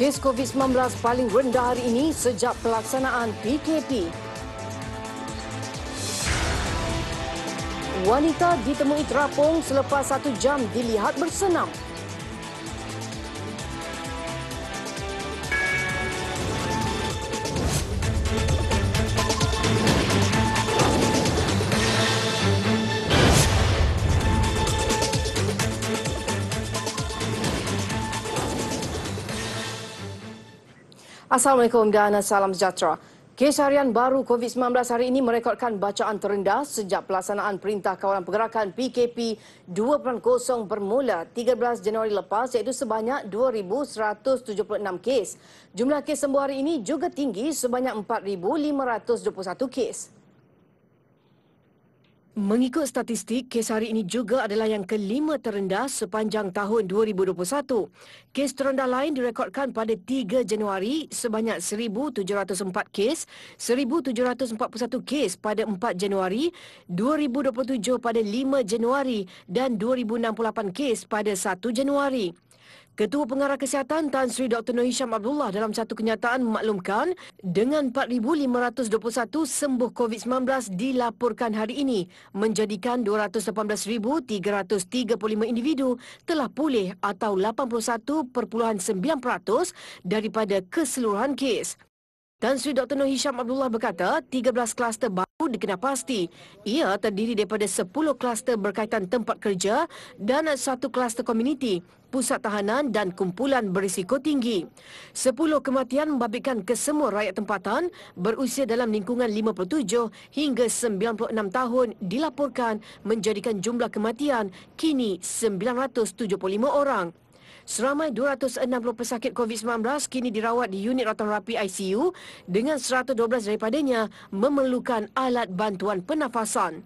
Kes COVID-19 paling rendah hari ini sejak pelaksanaan PKP. Wanita ditemui terapung selepas 1 jam dilihat bersenam. Assalamualaikum dan salam sejahtera. Kes harian baru COVID-19 hari ini merekodkan bacaan terendah sejak pelaksanaan Perintah Kawalan Pergerakan PKP 2.0 bermula 13 Januari lepas, iaitu sebanyak 2,176 kes. Jumlah kes sembuh hari ini juga tinggi sebanyak 4,521 kes. Mengikut statistik, kes hari ini juga adalah yang kelima terendah sepanjang tahun 2021. Kes terendah lain direkodkan pada 3 Januari sebanyak 1,704 kes, 1,741 kes pada 4 Januari, 2027 pada 5 Januari dan 2,068 kes pada 1 Januari. Ketua Pengarah Kesihatan Tan Sri Dr. Noor Hisham Abdullah dalam satu kenyataan memaklumkan dengan 4,521 sembuh COVID-19 dilaporkan hari ini, menjadikan 218,335 individu telah pulih atau 81.9% daripada keseluruhan kes. Tan Sri Dr. Noor Hisham Abdullah berkata 13 kluster baru dikenal pasti. Ia terdiri daripada 10 kluster berkaitan tempat kerja dan 1 kluster komuniti, pusat tahanan dan kumpulan berisiko tinggi. 10 kematian membabitkan kesemua rakyat tempatan berusia dalam lingkungan 57 hingga 96 tahun dilaporkan, menjadikan jumlah kematian kini 975 orang. Seramai 260 pesakit COVID-19 kini dirawat di unit rawatan rapi ICU dengan 112 daripadanya memerlukan alat bantuan pernafasan.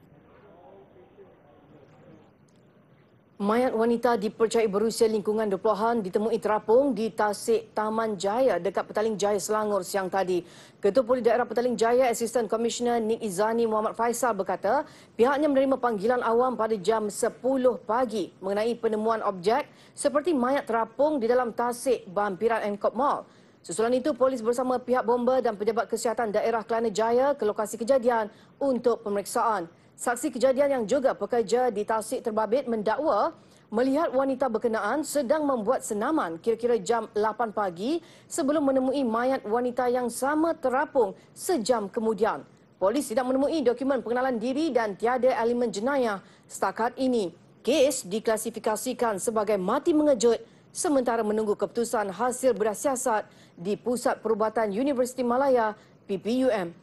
Mayat wanita dipercayai berusia lingkungan 20-an ditemui terapung di Tasik Taman Jaya dekat Petaling Jaya, Selangor siang tadi. Ketua Polis Daerah Petaling Jaya, Asisten Komisioner Nik Izani Muhammad Faisal berkata pihaknya menerima panggilan awam pada jam 10 pagi mengenai penemuan objek seperti mayat terapung di dalam Tasik Bampiran Encop Mall. Susulan itu, polis bersama pihak bomba dan pejabat kesihatan daerah Kelana Jaya ke lokasi kejadian untuk pemeriksaan. Saksi kejadian yang juga pekerja di Tasik Terbabit mendakwa melihat wanita berkenaan sedang membuat senaman kira-kira jam 8 pagi sebelum menemui mayat wanita yang sama terapung sejam kemudian. Polis tidak menemui dokumen pengenalan diri dan tiada elemen jenayah setakat ini. Kes diklasifikasikan sebagai mati mengejut sementara menunggu keputusan hasil bedah siasat di Pusat Perubatan Universiti Malaya PPUM.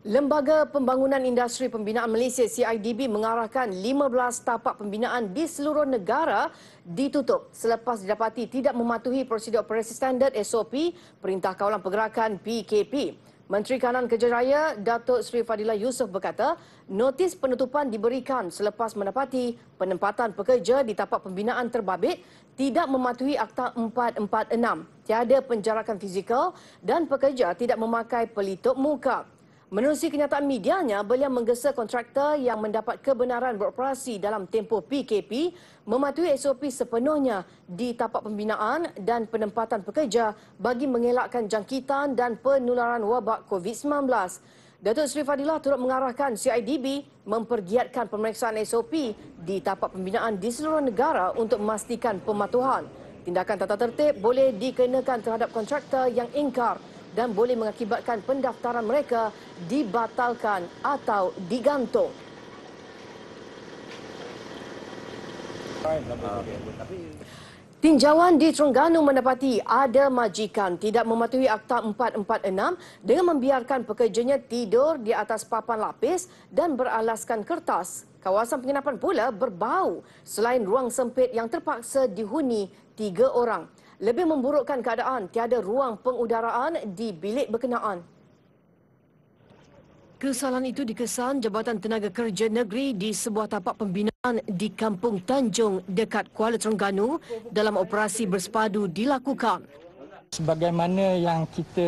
Lembaga Pembangunan Industri Pembinaan Malaysia CIDB mengarahkan 15 tapak pembinaan di seluruh negara ditutup selepas didapati tidak mematuhi prosedur operasi standard SOP Perintah Kawalan Pergerakan PKP. Menteri Kanan Kerja Raya Datuk Seri Fadilah Yusof berkata notis penutupan diberikan selepas mendapati penempatan pekerja di tapak pembinaan terbabit tidak mematuhi Akta 446, tiada penjarakan fizikal dan pekerja tidak memakai pelitup muka. Menerusi kenyataan medianya, beliau menggesa kontraktor yang mendapat kebenaran beroperasi dalam tempoh PKP mematuhi SOP sepenuhnya di tapak pembinaan dan penempatan pekerja bagi mengelakkan jangkitan dan penularan wabak COVID-19. Datuk Seri Fadilah turut mengarahkan CIDB mempergiatkan pemeriksaan SOP di tapak pembinaan di seluruh negara untuk memastikan pematuhan. Tindakan tata tertib boleh dikenakan terhadap kontraktor yang ingkar dan boleh mengakibatkan pendaftaran mereka dibatalkan atau digantung. Tinjauan di Terengganu mendapati ada majikan tidak mematuhi Akta 446 dengan membiarkan pekerjanya tidur di atas papan lapis dan beralaskan kertas. Kawasan penginapan pula berbau selain ruang sempit yang terpaksa dihuni 3 orang. Lebih memburukkan keadaan, tiada ruang pengudaraan di bilik berkenaan. Kesalahan itu dikesan Jabatan Tenaga Kerja Negeri di sebuah tapak pembinaan di Kampung Tanjung dekat Kuala Terengganu dalam operasi bersepadu dilakukan. Sebagaimana yang kita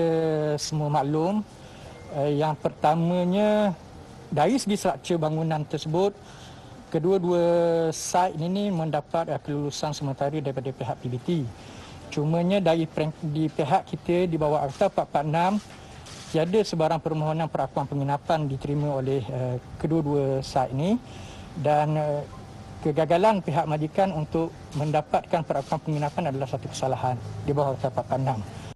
semua maklum, yang pertamanya dari segi struktur bangunan tersebut kedua-dua site ini mendapat kelulusan sementara daripada pihak PBT. Cumanya di pihak kita di bawah Akta 446 tiada sebarang permohonan perakuan penginapan diterima oleh kedua-dua site ini dan kegagalan pihak majikan untuk mendapatkan perakuan penginapan adalah satu kesalahan di bawah Akta 446.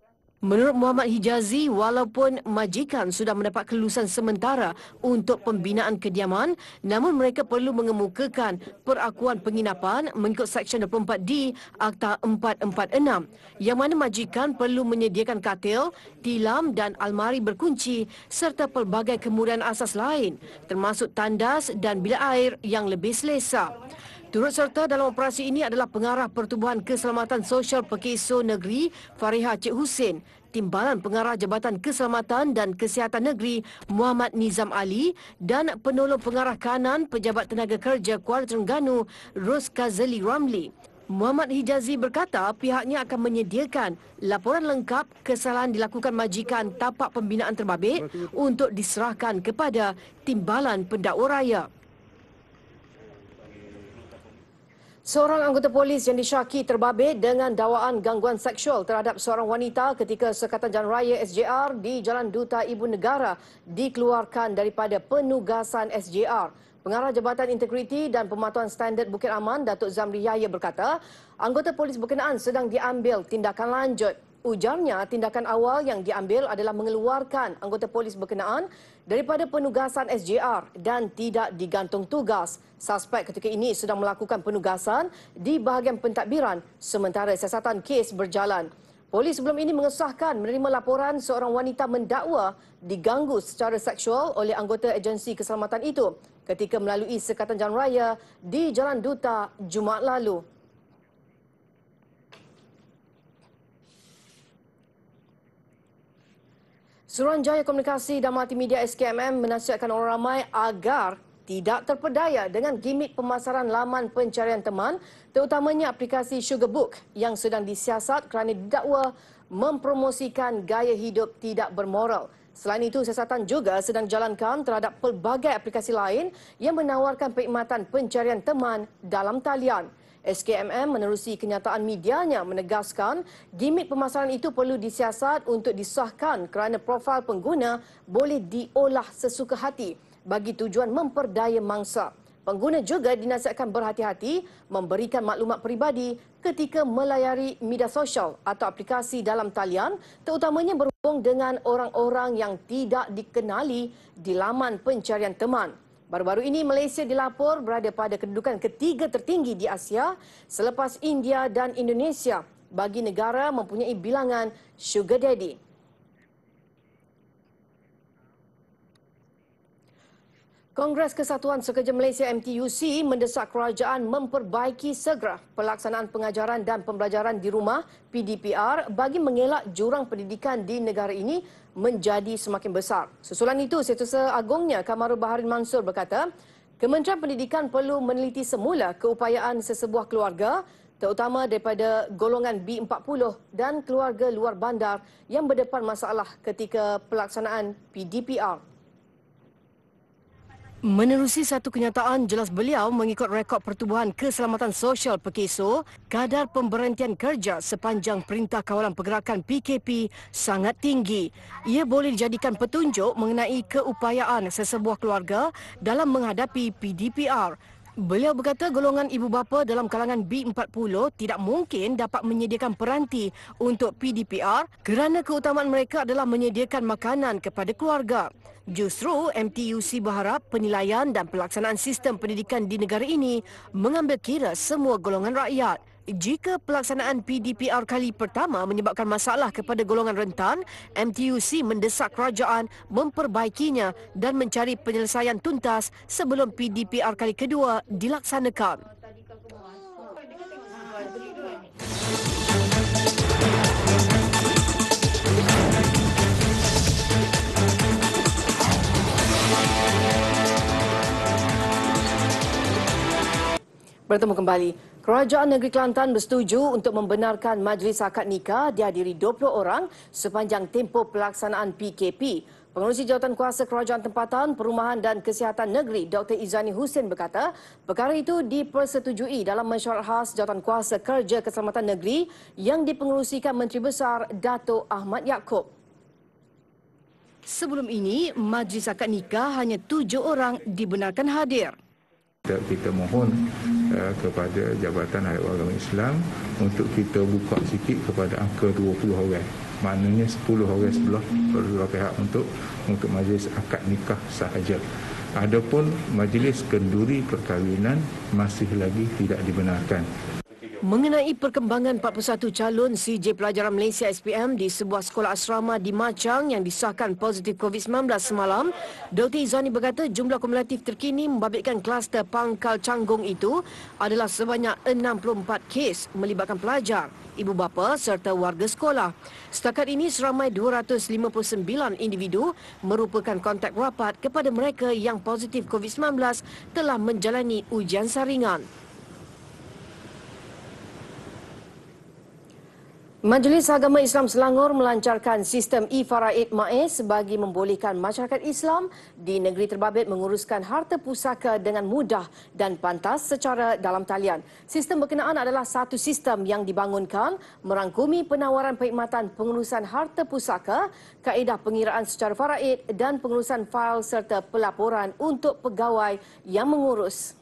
Menurut Muhammad Hijazi, walaupun majikan sudah mendapat kelulusan sementara untuk pembinaan kediaman, namun mereka perlu mengemukakan perakuan penginapan mengikut Seksyen 24D Akta 446, yang mana majikan perlu menyediakan katil, tilam dan almari berkunci serta pelbagai kemudahan asas lain, termasuk tandas dan bilik air yang lebih selesa. Turut serta dalam operasi ini adalah Pengarah Pertubuhan Keselamatan Sosial Pekeso Negeri Fariha Cik Hussein, Timbalan Pengarah Jabatan Keselamatan dan Kesihatan Negeri Muhammad Nizam Ali dan Penolong Pengarah Kanan Pejabat Tenaga Kerja Kuala Terengganu Ros Kazali Ramli. Muhammad Hijazi berkata pihaknya akan menyediakan laporan lengkap kesalahan dilakukan majikan tapak pembinaan terbabit untuk diserahkan kepada Timbalan Pendakwa Raya. Seorang anggota polis yang disyaki terbabit dengan dakwaan gangguan seksual terhadap seorang wanita ketika Sekatan Jalan Raya SJR di Jalan Duta Ibu Negara dikeluarkan daripada penugasan SJR. Pengarah Jabatan Integriti dan Pematuhan Standard Bukit Aman, Datuk Zamri Yahya berkata, anggota polis berkenaan sedang diambil tindakan lanjut. Ujarnya, tindakan awal yang diambil adalah mengeluarkan anggota polis berkenaan daripada penugasan SJR dan tidak digantung tugas. Suspek ketika ini sedang melakukan penugasan di bahagian pentadbiran sementara siasatan kes berjalan. Polis sebelum ini mengesahkan menerima laporan seorang wanita mendakwa diganggu secara seksual oleh anggota agensi keselamatan itu ketika melalui Sekatan Jalan Raya di Jalan Duta Jumaat lalu. Suruhanjaya Komunikasi dan Multimedia SKMM menasihatkan orang ramai agar tidak terpedaya dengan gimik pemasaran laman pencarian teman, terutamanya aplikasi Sugarbook yang sedang disiasat kerana didakwa mempromosikan gaya hidup tidak bermoral. Selain itu, siasatan juga sedang dijalankan terhadap pelbagai aplikasi lain yang menawarkan perkhidmatan pencarian teman dalam talian. SKMM menerusi kenyataan medianya menegaskan gimik pemasaran itu perlu disiasat untuk disahkan kerana profil pengguna boleh diolah sesuka hati bagi tujuan memperdaya mangsa. Pengguna juga dinasihatkan berhati-hati memberikan maklumat peribadi ketika melayari media sosial atau aplikasi dalam talian, terutamanya berhubung dengan orang-orang yang tidak dikenali di laman pencarian teman. Baru-baru ini, Malaysia dilapor berada pada kedudukan ketiga tertinggi di Asia selepas India dan Indonesia bagi negara mempunyai bilangan sugar daddy. Kongres Kesatuan Sekerja Malaysia MTUC mendesak kerajaan memperbaiki segera pelaksanaan pengajaran dan pembelajaran di rumah PDPR bagi mengelak jurang pendidikan di negara ini menjadi semakin besar. Susulan itu, Setiausaha Agungnya Kamarul Baharin Mansur berkata, Kementerian Pendidikan perlu meneliti semula keupayaan sesebuah keluarga, terutama daripada golongan B40 dan keluarga luar bandar yang berdepan masalah ketika pelaksanaan PDPR. Menerusi satu kenyataan, jelas beliau mengikut rekod Pertubuhan Keselamatan Sosial Pekeso, kadar pemberhentian kerja sepanjang Perintah Kawalan Pergerakan PKP sangat tinggi. Ia boleh dijadikan petunjuk mengenai keupayaan sesebuah keluarga dalam menghadapi PDPR. Beliau berkata golongan ibu bapa dalam kalangan B40 tidak mungkin dapat menyediakan peranti untuk PDPR kerana keutamaan mereka adalah menyediakan makanan kepada keluarga. Justru MTUC berharap penilaian dan pelaksanaan sistem pendidikan di negara ini mengambil kira semua golongan rakyat. Jika pelaksanaan PDPR kali pertama menyebabkan masalah kepada golongan rentan, MTUC mendesak kerajaan memperbaikinya dan mencari penyelesaian tuntas sebelum PDPR kali kedua dilaksanakan. Bertemu kembali. Kerajaan Negeri Kelantan bersetuju untuk membenarkan majlis akad nikah dihadiri 20 orang sepanjang tempoh pelaksanaan PKP. Pengerusi Jawatankuasa Kerajaan Tempatan, Perumahan dan Kesihatan Negeri Dr. Izani Hussein berkata, perkara itu dipersetujui dalam mesyuarat khas Jawatankuasa Kerja Keselamatan Negeri yang dipengerusikan Menteri Besar Dato' Ahmad Yaakob. Sebelum ini, majlis akad nikah hanya 7 orang dibenarkan hadir. Kita mohon kepada Jabatan Hayat Agama Islam untuk kita buka sikit kepada angka 20 orang. Maknanya 10 orang sebelah kedua pihak untuk majlis akad nikah sahaja. Adapun majlis kenduri perkahwinan masih lagi tidak dibenarkan. Mengenai perkembangan 41 calon CJ Pelajaran Malaysia SPM di sebuah sekolah asrama di Machang yang disahkan positif COVID-19 semalam, Dr. Izani berkata jumlah kumulatif terkini membabitkan kluster Pangkal Canggung itu adalah sebanyak 64 kes melibatkan pelajar, ibu bapa serta warga sekolah. Setakat ini seramai 259 individu merupakan kontak rapat kepada mereka yang positif COVID-19 telah menjalani ujian saringan. Majlis Agama Islam Selangor melancarkan sistem e-Faraid MAIS bagi membolehkan masyarakat Islam di negeri terbabit menguruskan harta pusaka dengan mudah dan pantas secara dalam talian. Sistem berkenaan adalah satu sistem yang dibangunkan merangkumi penawaran perkhidmatan pengurusan harta pusaka, kaedah pengiraan secara faraid dan pengurusan fail serta pelaporan untuk pegawai yang mengurus.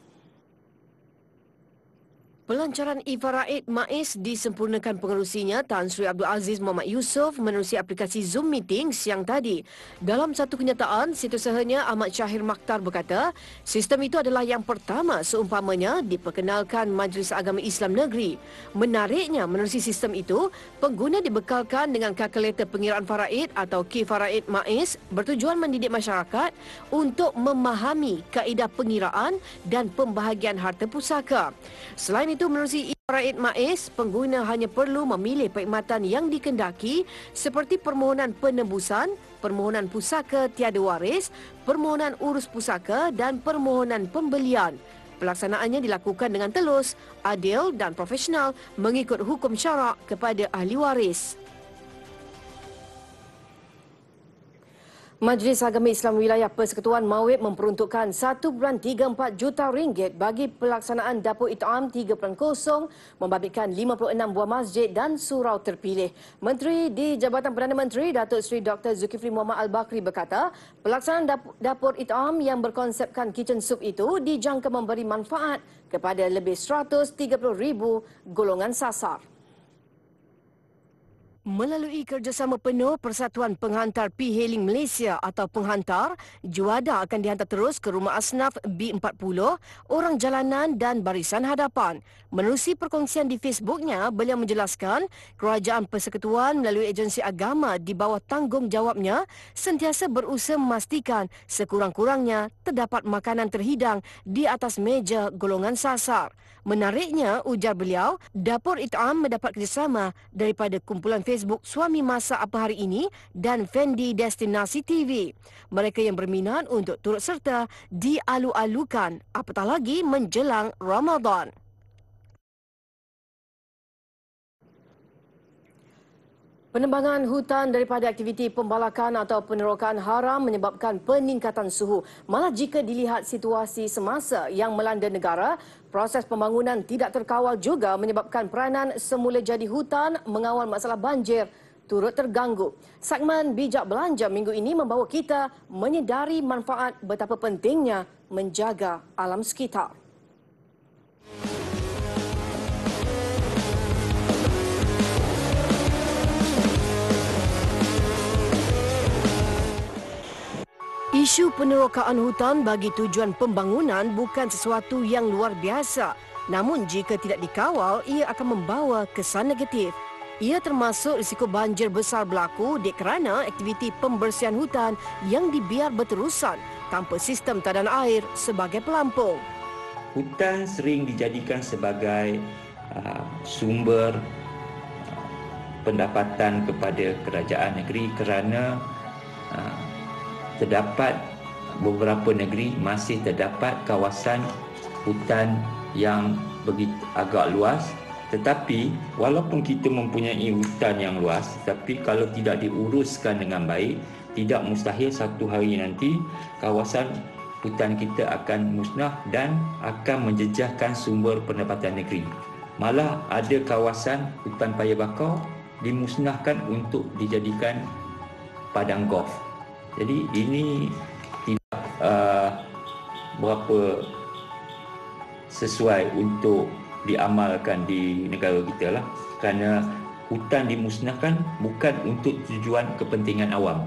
Pelancaran e-Faraid MAIS disempurnakan pengerusinya Tan Sri Abdul Aziz Muhammad Yusof menerusi aplikasi Zoom Meeting siang tadi. Dalam satu kenyataan, setiausahanya Ahmad Syahir Makhtar berkata, sistem itu adalah yang pertama seumpamanya diperkenalkan Majlis Agama Islam Negeri. Menariknya, menerusi sistem itu, pengguna dibekalkan dengan kalkulator pengiraan faraid atau K-Faraid MAIS bertujuan mendidik masyarakat untuk memahami kaedah pengiraan dan pembahagian harta pusaka. Selain itu, menerusi e-Faraid MAIS, pengguna hanya perlu memilih perkhidmatan yang dikendaki seperti permohonan penembusan, permohonan pusaka tiada waris, permohonan urus pusaka dan permohonan pembelian. Pelaksanaannya dilakukan dengan telus, adil dan profesional mengikut hukum syarak kepada ahli waris. Majlis Agama Islam Wilayah Persekutuan Mawib memperuntukkan 1.34 juta ringgit bagi pelaksanaan Dapur It'am 3.0 membabitkan 56 buah masjid dan surau terpilih. Menteri di Jabatan Perdana Menteri Datuk Seri Dr. Zulkifli Muhammad Al-Bakri berkata, pelaksanaan Dapur It'am yang berkonsepkan kitchen soup itu dijangka memberi manfaat kepada lebih 130,000 golongan sasar. Melalui kerjasama penuh Persatuan Penghantar P-Hailing Malaysia atau Penghantar, juada akan dihantar terus ke rumah asnaf B40, orang jalanan dan barisan hadapan. Menerusi perkongsian di Facebooknya, beliau menjelaskan Kerajaan Persekutuan melalui agensi agama di bawah tanggungjawabnya sentiasa berusaha memastikan sekurang-kurangnya terdapat makanan terhidang di atas meja golongan sasar. Menariknya, ujar beliau, Dapur It'am mendapat kerjasama daripada kumpulan Facebook Suami Masak Apa Hari Ini dan Fendi Destinasi TV. Mereka yang berminat untuk turut serta dialu-alukan, apatah lagi menjelang Ramadan. Penebangan hutan daripada aktiviti pembalakan atau penerokan haram menyebabkan peningkatan suhu. Malah jika dilihat situasi semasa yang melanda negara, proses pembangunan tidak terkawal juga menyebabkan peranan semula jadi hutan mengawal masalah banjir turut terganggu. Segmen Bijak Belanja minggu ini membawa kita menyedari manfaat betapa pentingnya menjaga alam sekitar. Isu penerokaan hutan bagi tujuan pembangunan bukan sesuatu yang luar biasa. Namun jika tidak dikawal, ia akan membawa kesan negatif. Ia termasuk risiko banjir besar berlaku kerana aktiviti pembersihan hutan yang dibiar berterusan tanpa sistem tadanan air sebagai pelampung. Hutan sering dijadikan sebagai sumber pendapatan kepada kerajaan negeri kerana terdapat beberapa negeri masih terdapat kawasan hutan yang begitu agak luas, tetapi walaupun kita mempunyai hutan yang luas, tapi kalau tidak diuruskan dengan baik, tidak mustahil satu hari nanti kawasan hutan kita akan musnah dan akan menjejahkan sumber pendapatan negeri. Malah ada kawasan hutan paya bakau dimusnahkan untuk dijadikan padang golf. Jadi ini tidak berapa sesuai untuk diamalkan di negara kita lah, kerana hutan dimusnahkan bukan untuk tujuan kepentingan awam.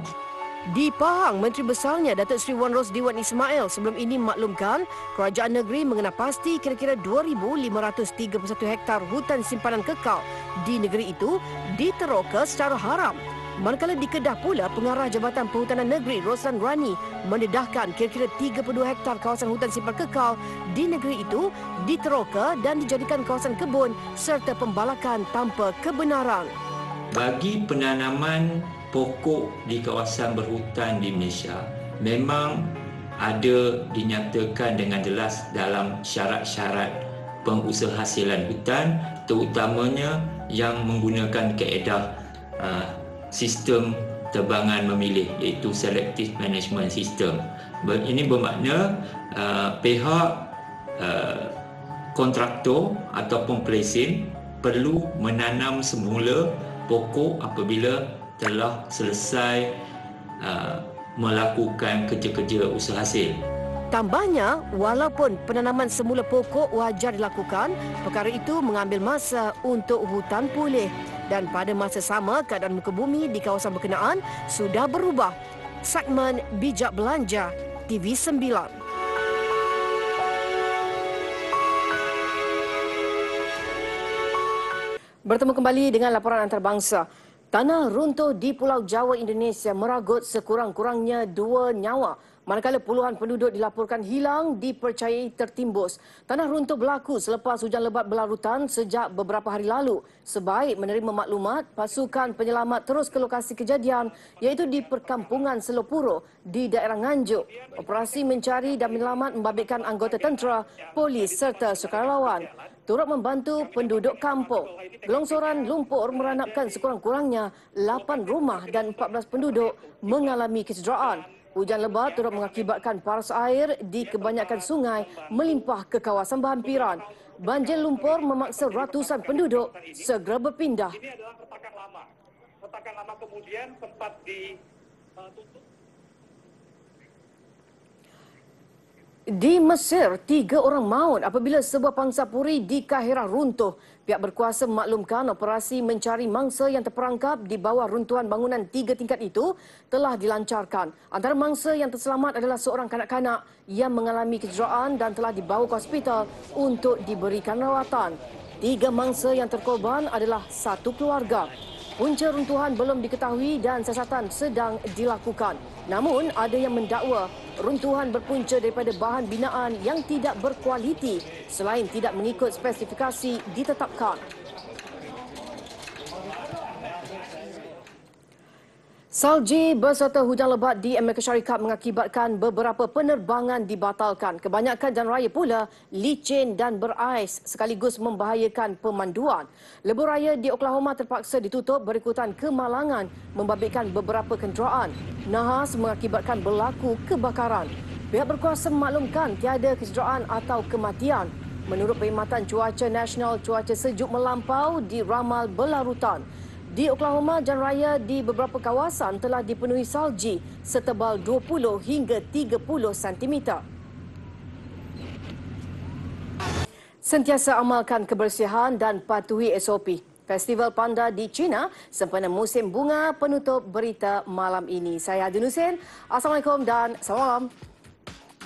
Di Pahang, Menteri Besarnya Datuk Seri Wan Rosdiwan Ismail sebelum ini memaklumkan kerajaan negeri mengenal pasti kira-kira 2,531 hektar hutan simpanan kekal di negeri itu diteroka secara haram. Manakala di Kedah pula, Pengarah Jabatan Perhutanan Negeri Roslan Rani mendedahkan kira-kira 32 hektar kawasan hutan simpan kekal di negeri itu diteroka dan dijadikan kawasan kebun serta pembalakan tanpa kebenaran. Bagi penanaman pokok di kawasan berhutan di Malaysia, memang ada dinyatakan dengan jelas dalam syarat-syarat pengusahahasilan hutan, terutamanya yang menggunakan kaedah sistem tebangan memilih, iaitu Selective Management System. Ini bermakna pihak kontraktor ataupun pelesin perlu menanam semula pokok apabila telah selesai melakukan kerja-kerja usaha hasil. Tambahnya, walaupun penanaman semula pokok wajar dilakukan, perkara itu mengambil masa untuk hutan pulih. Dan pada masa sama, keadaan muka bumi di kawasan berkenaan sudah berubah. Segmen Bijak Belanja, TV9. Bertemu kembali dengan laporan antarabangsa. Tanah runtuh di Pulau Jawa, Indonesia meragut sekurang-kurangnya 2 nyawa. Manakala puluhan penduduk dilaporkan hilang dipercayai tertimbus. Tanah runtuh berlaku selepas hujan lebat berlarutan sejak beberapa hari lalu. Sebaik menerima maklumat, pasukan penyelamat terus ke lokasi kejadian iaitu di perkampungan Selopuro di daerah Nganjuk. Operasi mencari dan menyelamat membabitkan anggota tentera, polis serta sukarelawan. Turut membantu penduduk kampung. Gelongsoran lumpur meranapkan sekurang-kurangnya 8 rumah dan 14 penduduk mengalami kecederaan. Hujan lebat turut mengakibatkan paras air di kebanyakan sungai melimpah ke kawasan berhampiran. Banjir lumpur memaksa ratusan penduduk segera berpindah. Ini adalah retakan lama. Retakan lama kemudian sempat ditutup. Di Mesir, 3 orang maut apabila sebuah pangsa puri di Kahirah runtuh. Pihak berkuasa memaklumkan operasi mencari mangsa yang terperangkap di bawah runtuhan bangunan 3 tingkat itu telah dilancarkan. Antara mangsa yang terselamat adalah seorang kanak-kanak yang mengalami kecederaan dan telah dibawa ke hospital untuk diberikan rawatan. 3 mangsa yang terkorban adalah satu keluarga. Punca runtuhan belum diketahui dan siasatan sedang dilakukan. Namun, ada yang mendakwa runtuhan berpunca daripada bahan binaan yang tidak berkualiti selain tidak mengikut spesifikasi ditetapkan. Salji berserta hujan lebat di Amerika Syarikat mengakibatkan beberapa penerbangan dibatalkan. Kebanyakan jalan raya pula licin dan berais sekaligus membahayakan pemanduan. Lebuh raya di Oklahoma terpaksa ditutup berikutan kemalangan membabitkan beberapa kenderaan. Nahas mengakibatkan berlaku kebakaran. Pihak berkuasa memaklumkan tiada kecederaan atau kematian. Menurut Perkhidmatan Cuaca Nasional, cuaca sejuk melampau diramal berlarutan. Di Oklahoma, jalan raya di beberapa kawasan telah dipenuhi salji setebal 20 hingga 30 cm. Sentiasa amalkan kebersihan dan patuhi SOP. Festival Panda di China sempena musim bunga penutup berita malam ini. Saya Adin Hussein. Assalamualaikum dan selamat malam.